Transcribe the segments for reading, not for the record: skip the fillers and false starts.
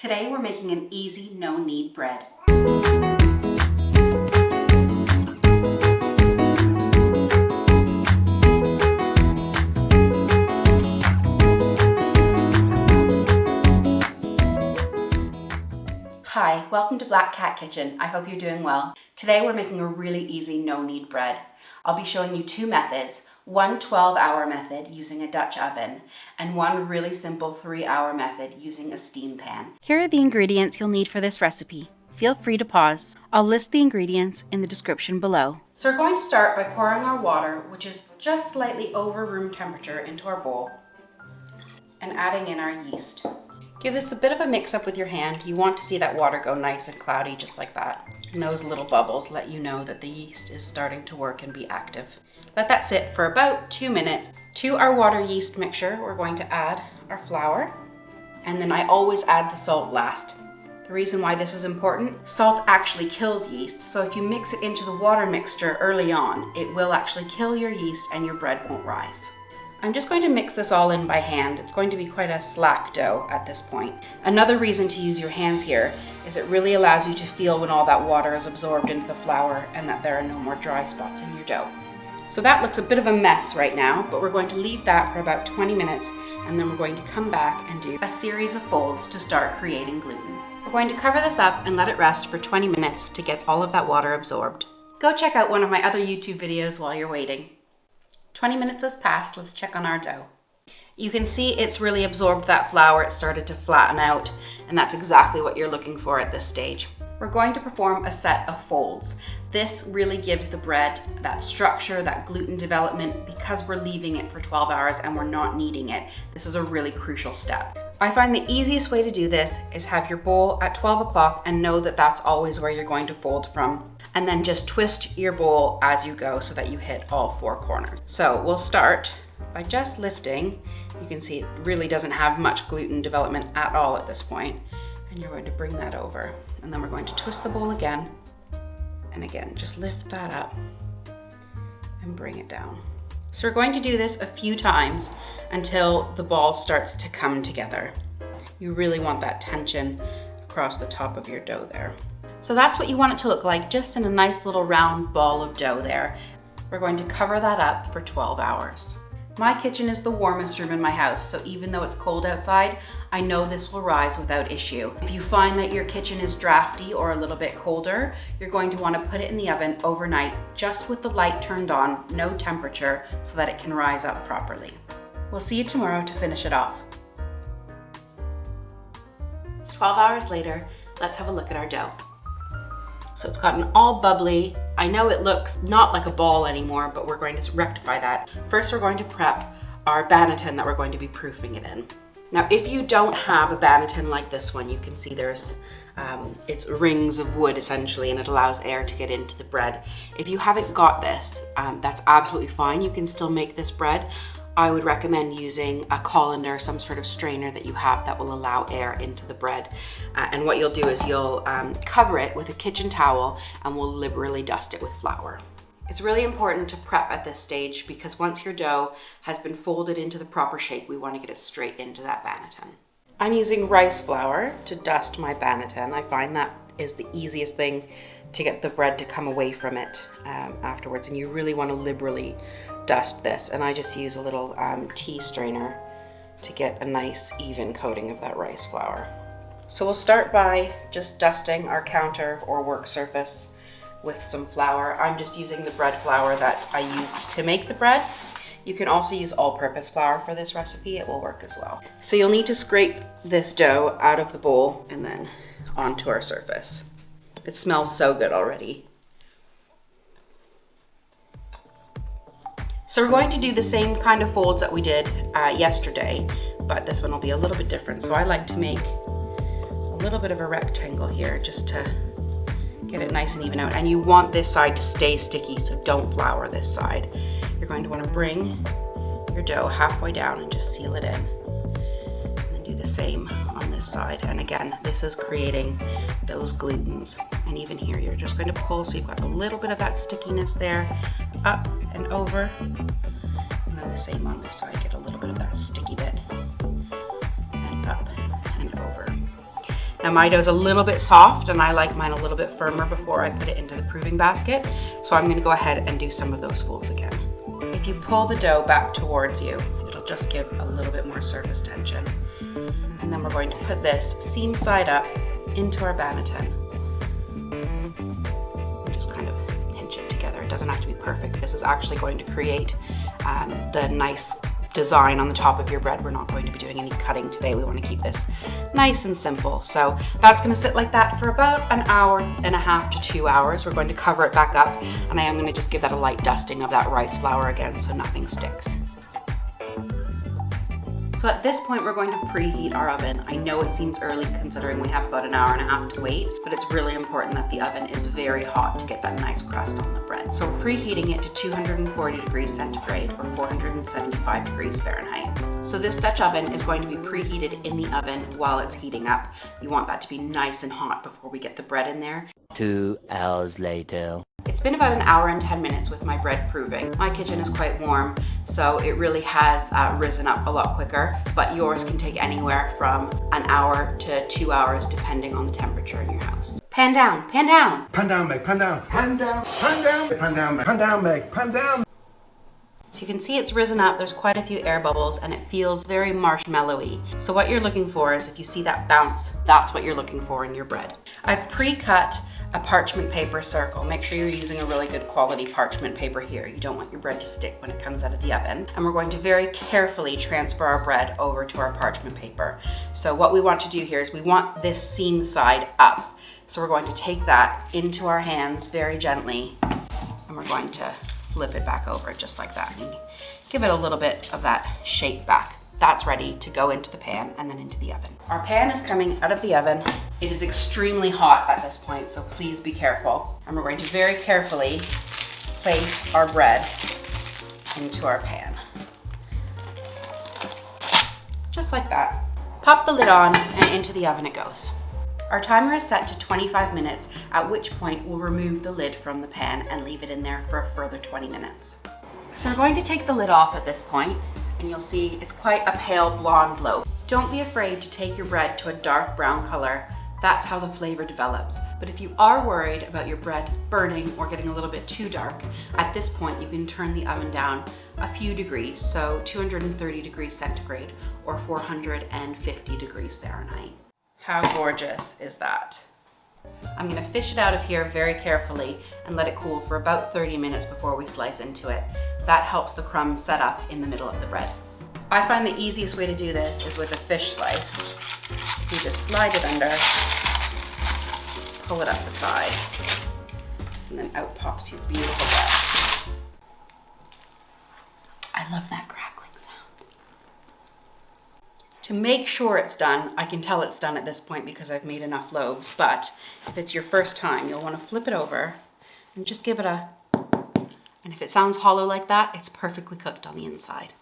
Today we're making an easy no-knead bread. Hi, welcome to Black Cat Kitchen. I hope you're doing well. Today we're making a really easy no-knead bread. I'll be showing you two methods, one 12-hour method using a Dutch oven, and one really simple 3-hour method using a steam pan. Here are the ingredients you'll need for this recipe. Feel free to pause. I'll list the ingredients in the description below. So we're going to start by pouring our water, which is just slightly over room temperature, into our bowl, and adding in our yeast. Give this a bit of a mix up with your hand. You want to see that water go nice and cloudy, just like that. And those little bubbles let you know that the yeast is starting to work and be active. Let that sit for about 2 minutes. To our water yeast mixture, we're going to add our flour. And then I always add the salt last. The reason why this is important, salt actually kills yeast. So if you mix it into the water mixture early on, it will actually kill your yeast and your bread won't rise. I'm just going to mix this all in by hand. It's going to be quite a slack dough at this point. Another reason to use your hands here is it really allows you to feel when all that water is absorbed into the flour and that there are no more dry spots in your dough. So that looks a bit of a mess right now, but we're going to leave that for about 20 minutes and then we're going to come back and do a series of folds to start creating gluten. We're going to cover this up and let it rest for 20 minutes to get all of that water absorbed. Go check out one of my other YouTube videos while you're waiting. 20 minutes has passed, let's check on our dough. You can see it's really absorbed that flour, it started to flatten out, and that's exactly what you're looking for at this stage. We're going to perform a set of folds. This really gives the bread that structure, that gluten development, because we're leaving it for 12 hours and we're not kneading it. This is a really crucial step. I find the easiest way to do this is have your bowl at 12 o'clock and know that that's always where you're going to fold from. And then just twist your bowl as you go so that you hit all 4 corners. So we'll start by just lifting. You can see it really doesn't have much gluten development at all at this point. And you're going to bring that over. And then we're going to twist the bowl again. And again, just lift that up and bring it down. So we're going to do this a few times until the ball starts to come together. You really want that tension across the top of your dough there. So that's what you want it to look like, just in a nice little round ball of dough there. We're going to cover that up for 12 hours. My kitchen is the warmest room in my house, so even though it's cold outside, I know this will rise without issue. If you find that your kitchen is drafty or a little bit colder, you're going to want to put it in the oven overnight, just with the light turned on, no temperature, so that it can rise up properly. We'll see you tomorrow to finish it off. It's 12 hours later. Let's have a look at our dough. So it's gotten all bubbly. I know it looks not like a ball anymore, but we're going to rectify that. First, we're going to prep our banneton that we're going to be proofing it in. Now, if you don't have a banneton like this one, you can see there's it's rings of wood essentially, and it allows air to get into the bread. If you haven't got this, that's absolutely fine. You can still make this bread. I would recommend using a colander, some sort of strainer that you have that will allow air into the bread. And what you'll do is you'll cover it with a kitchen towel and we'll liberally dust it with flour. It's really important to prep at this stage because once your dough has been folded into the proper shape, we want to get it straight into that banneton. I'm using rice flour to dust my banneton. I find that is the easiest thing to get the bread to come away from it afterwards, and you really want to liberally dust this, and I just use a little tea strainer to get a nice even coating of that rice flour. So we'll start by just dusting our counter or work surface with some flour. I'm just using the bread flour that I used to make the bread. You can also use all-purpose flour for this recipe, it will work as well. So you'll need to scrape this dough out of the bowl and then onto our surface. It smells so good already. So we're going to do the same kind of folds that we did yesterday, but this one will be a little bit different. So I like to make a little bit of a rectangle here just to get it nice and even out. And you want this side to stay sticky, so don't flour this side. You're going to want to bring your dough halfway down and just seal it in. And then do the same on this side. And again, this is creating those glutens. And even here, you're just going to pull so you've got a little bit of that stickiness there, up and over. And then the same on this side, get a little bit of that sticky bit. And up and over. Now my dough's a little bit soft and I like mine a little bit firmer before I put it into the proving basket. So I'm gonna go ahead and do some of those folds again. If you pull the dough back towards you, it'll just give a little bit more surface tension. And then we're going to put this seam side up into our banneton. And just kind of pinch it together. It doesn't have to be perfect. This is actually going to create the nice design on the top of your bread. We're not going to be doing any cutting today. We want to keep this nice and simple. So that's going to sit like that for about an hour and a half to 2 hours. We're going to cover it back up, and I am going to just give that a light dusting of that rice flour again so nothing sticks. So at this point, we're going to preheat our oven. I know it seems early considering we have about an hour and a half to wait, but it's really important that the oven is very hot to get that nice crust on the bread. So we're preheating it to 240 degrees centigrade or 475 degrees Fahrenheit. So this Dutch oven is going to be preheated in the oven while it's heating up. You want that to be nice and hot before we get the bread in there. 2 hours later. It's been about an hour and 10 minutes with my bread proving. My kitchen is quite warm, so it really has risen up a lot quicker, but yours can take anywhere from an hour to 2 hours depending on the temperature in your house. Pan down, pan down. Pan down, Meg, pan down. Pan down, pan down, pan down, Meg. Pan down, Meg, pan down. So you can see it's risen up, there's quite a few air bubbles and it feels very marshmallowy. So what you're looking for is if you see that bounce, that's what you're looking for in your bread. I've pre-cut a parchment paper circle. Make sure you're using a really good quality parchment paper here. You don't want your bread to stick when it comes out of the oven. And we're going to very carefully transfer our bread over to our parchment paper. So what we want to do here is we want this seam side up. So we're going to take that into our hands very gently and we're going to flip it back over just like that and give it a little bit of that shape back. That's ready to go into the pan and then into the oven. Our pan is coming out of the oven. It is extremely hot at this point, so please be careful. And we're going to very carefully place our bread into our pan. Just like that. Pop the lid on and into the oven it goes. Our timer is set to 25 minutes, at which point we'll remove the lid from the pan and leave it in there for a further 20 minutes. So we're going to take the lid off at this point, and you'll see it's quite a pale blonde loaf. Don't be afraid to take your bread to a dark brown color. That's how the flavor develops. But if you are worried about your bread burning or getting a little bit too dark, at this point you can turn the oven down a few degrees, so 230 degrees centigrade or 450 degrees Fahrenheit. How gorgeous is that? I'm gonna fish it out of here very carefully and let it cool for about 30 minutes before we slice into it. That helps the crumbs set up in the middle of the bread. I find the easiest way to do this is with a fish slice. You just slide it under, pull it up the side, and then out pops your beautiful bread. I love that crackling sound. To make sure it's done, I can tell it's done at this point because I've made enough loaves, but if it's your first time, you'll want to flip it over and just give it a, and if it sounds hollow like that, it's perfectly cooked on the inside.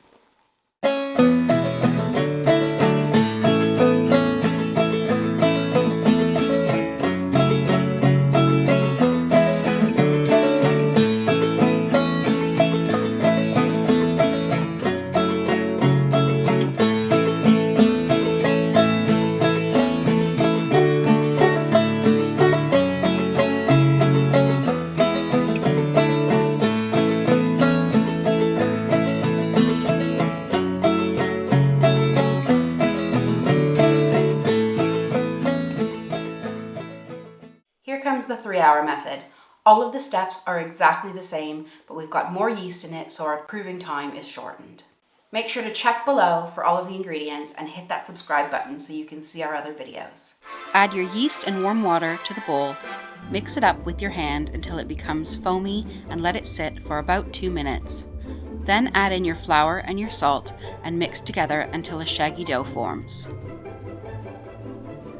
Here comes the 3-hour method. All of the steps are exactly the same, but we've got more yeast in it, so our proving time is shortened. Make sure to check below for all of the ingredients and hit that subscribe button so you can see our other videos. Add your yeast and warm water to the bowl. Mix it up with your hand until it becomes foamy and let it sit for about 2 minutes. Then add in your flour and your salt and mix together until a shaggy dough forms.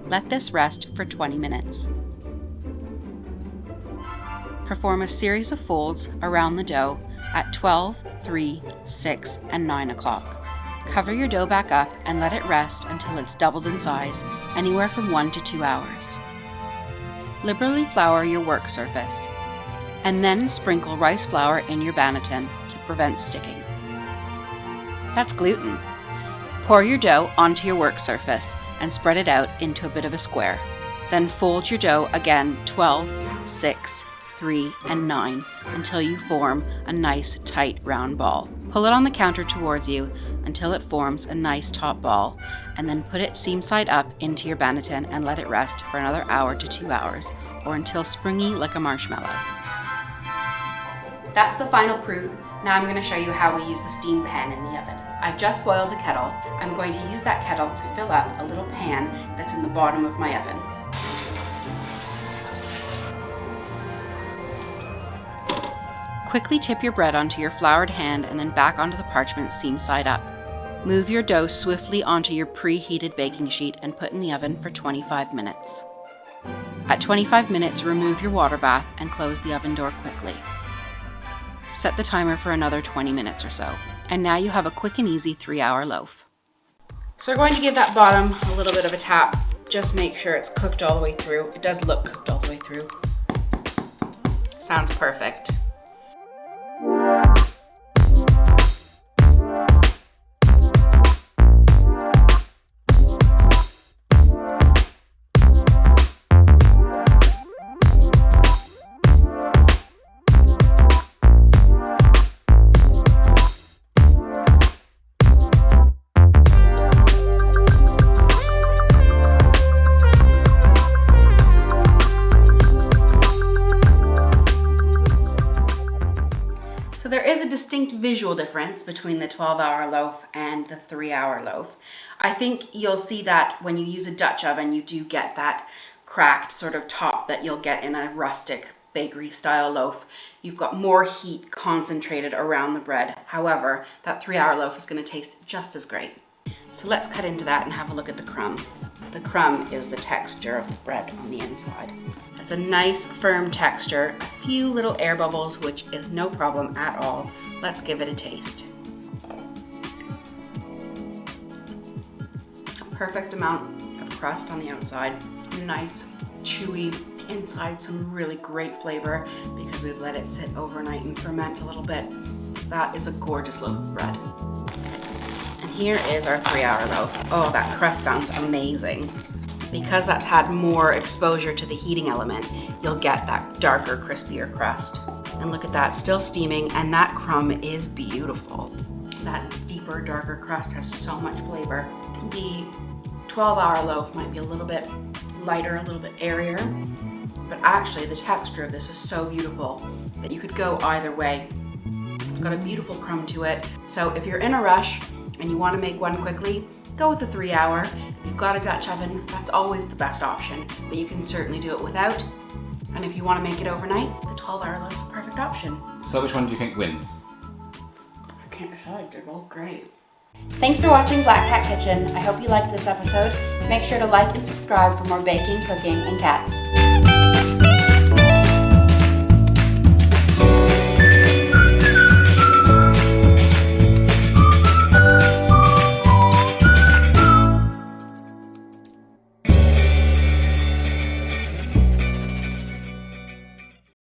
Let this rest for 20 minutes. Perform a series of folds around the dough at 12, 3, 6, and 9 o'clock. Cover your dough back up and let it rest until it's doubled in size, anywhere from 1 to 2 hours. Liberally flour your work surface, and then sprinkle rice flour in your banneton to prevent sticking. That's gluten. Pour your dough onto your work surface and spread it out into a bit of a square. Then fold your dough again 12, 6, 3, and 9 until you form a nice tight round ball. Pull it on the counter towards you until it forms a nice top ball, and then put it seam side up into your banneton and let it rest for another hour to 2 hours, or until springy like a marshmallow. That's the final proof. Now I'm going to show you how we use the steam pan in the oven. I've just boiled a kettle. I'm going to use that kettle to fill up a little pan that's in the bottom of my oven. Quickly tip your bread onto your floured hand and then back onto the parchment seam side up. Move your dough swiftly onto your preheated baking sheet and put in the oven for 25 minutes. At 25 minutes, remove your water bath and close the oven door quickly. Set the timer for another 20 minutes or so. And now you have a quick and easy 3-hour loaf. So we're going to give that bottom a little bit of a tap. Just make sure it's cooked all the way through. It does look cooked all the way through. Sounds perfect. So there is a distinct visual difference between the 12-hour loaf and the 3-hour loaf. I think you'll see that when you use a Dutch oven, you do get that cracked sort of top that you'll get in a rustic bakery style loaf. You've got more heat concentrated around the bread. However, that 3-hour loaf is going to taste just as great. So let's cut into that and have a look at the crumb. The crumb is the texture of the bread on the inside. It's a nice firm texture, a few little air bubbles, which is no problem at all. Let's give it a taste. A perfect amount of crust on the outside, nice chewy inside, some really great flavor because we've let it sit overnight and ferment a little bit. That is a gorgeous loaf of bread. And here is our 3-hour loaf. Oh, that crust sounds amazing. Because that's had more exposure to the heating element, you'll get that darker, crispier crust. And look at that, still steaming, and that crumb is beautiful. That deeper, darker crust has so much flavor. The 12-hour loaf might be a little bit lighter, a little bit airier, but actually the texture of this is so beautiful that you could go either way. It's got a beautiful crumb to it. So if you're in a rush and you want to make one quickly, go with the 3-hour. You've got a Dutch oven, that's always the best option, but you can certainly do it without. And if you want to make it overnight, the 12-hour loaf is a perfect option. So which one do you think wins? I can't decide, they're both great. Thanks for watching Black Cat Kitchen. I hope you liked this episode. Make sure to like and subscribe for more baking, cooking, and cats.